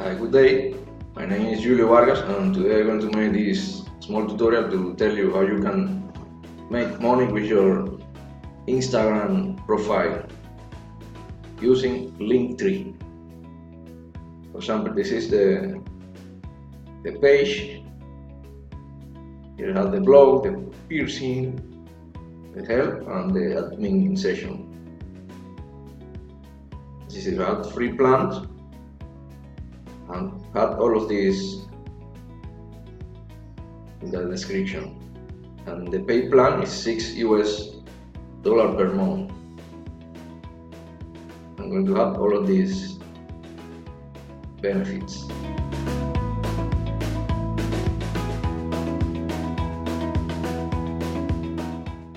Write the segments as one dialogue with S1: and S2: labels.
S1: Hi, good day. My name is Julio Vargas, and today I'm going to make this small tutorial to tell you how you can make money with your Instagram profile using LINKTREE. For example, this is the page. Here you have the blog, the piercing, the help, and the admin session. This is a free plan and have all of these in the description. And the paid plan is $6 per month. I'm going to have all of these benefits.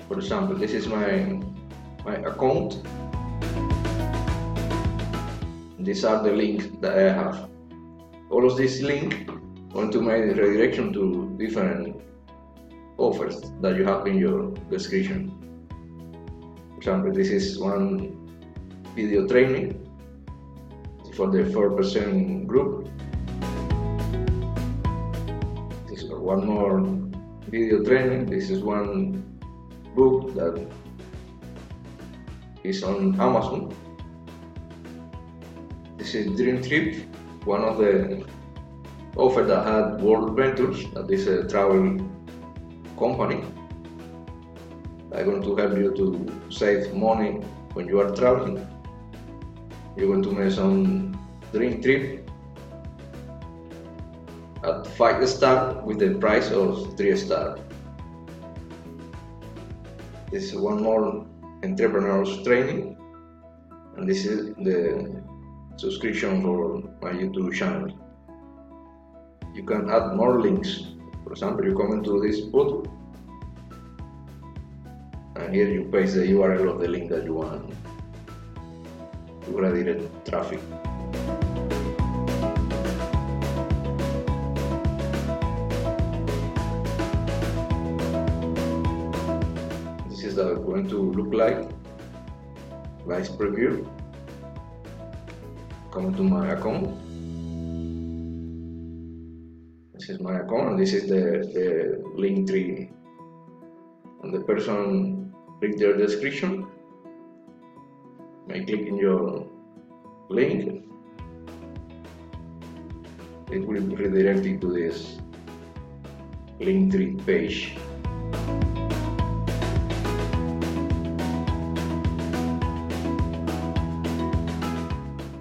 S1: For example, this is my account. These are the links that I have. All of these links going to make the redirection to different offers that you have in your description. For example, this is one video training for the 4% group. This is one more video training. This is one book that is on Amazon. This is Dream Trip, one of the offers that had World Ventures, that is a travel company. They're going to help you to save money when you are traveling. You're going to make some Dream Trip at 5 stars with the price of 3 stars. This is one more entrepreneurs training, and this is the subscription for my YouTube channel. You can add more links. For example, you come into this button, and here you paste the URL of the link that you want to redirect traffic. This is going to look like. Let's preview. Come to my account. This is my account, and this is the LINKTREE. And the person read their description. By clicking your link, it will redirect you to this LINKTREE page.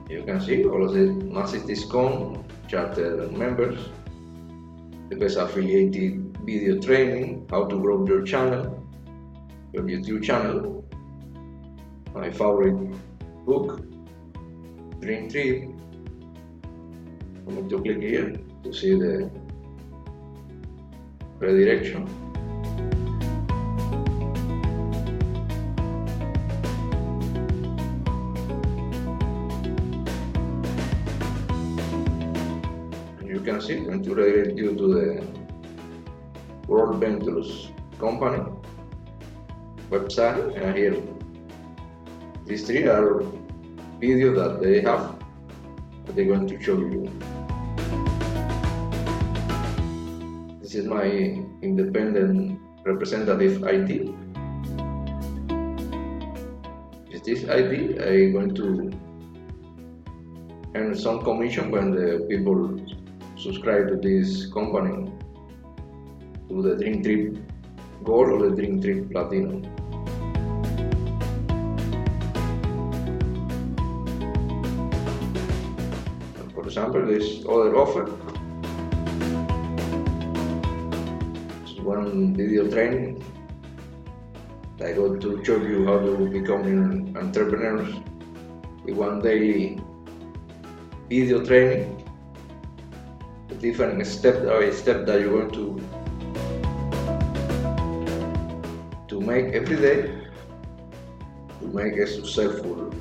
S1: You can see all of the massive discount, charter members, the best affiliated video training, how to grow your channel, your YouTube channel, my favorite book, Dream Trip. I'm going to click here to see the redirection. You can see going to redirect you to the World Ventures company website, and here these three are videos that they have that they're going to show you. This is my independent representative ID. With this ID, I'm going to earn some commission when the people subscribe to this company, to the Dream Trip Gold or the Dream Trip Platinum. And for example, this other offer is one video training. I go to show you how to become an entrepreneur with one daily video training. Different step by step that you're going to make every day to make a successful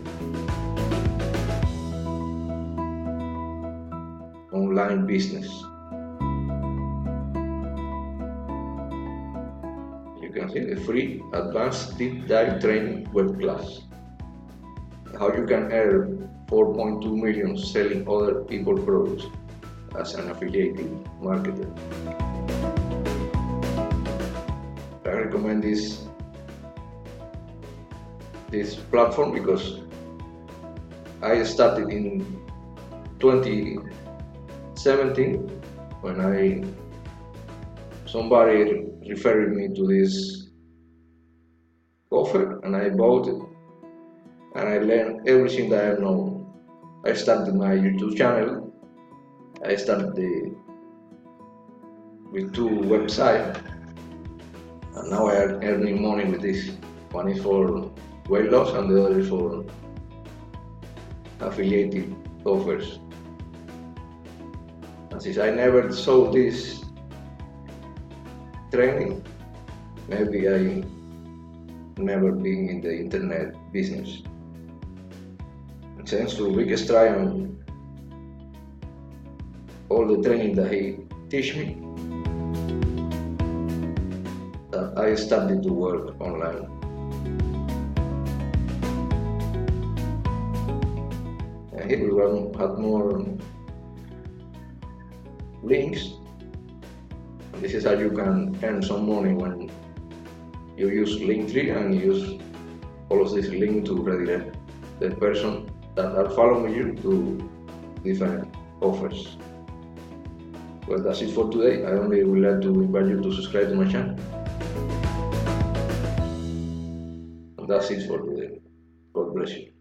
S1: online business. You can see the free advanced deep dive training web class. how you can earn 4.2 million selling other people products as an affiliate marketer. I recommend this platform because I started in 2017 when somebody referred me to this offer and I bought it and I learned everything that I know. I started my YouTube channel. I started with 2 websites and now I am earning money with this. One is for weight loss and the other is for affiliate offers. And since I never saw this training, maybe I never been in the internet business. And thanks to LINKTREE and all the training that he teach me, that I started to work online. And here we will have more links. And this is how you can earn some money when you use LINKTREE and you use all of this link to redirect the person that are following you to different offers. Well, that's it for today. I only would like to invite you to subscribe to my channel. And that's it for today. God bless you.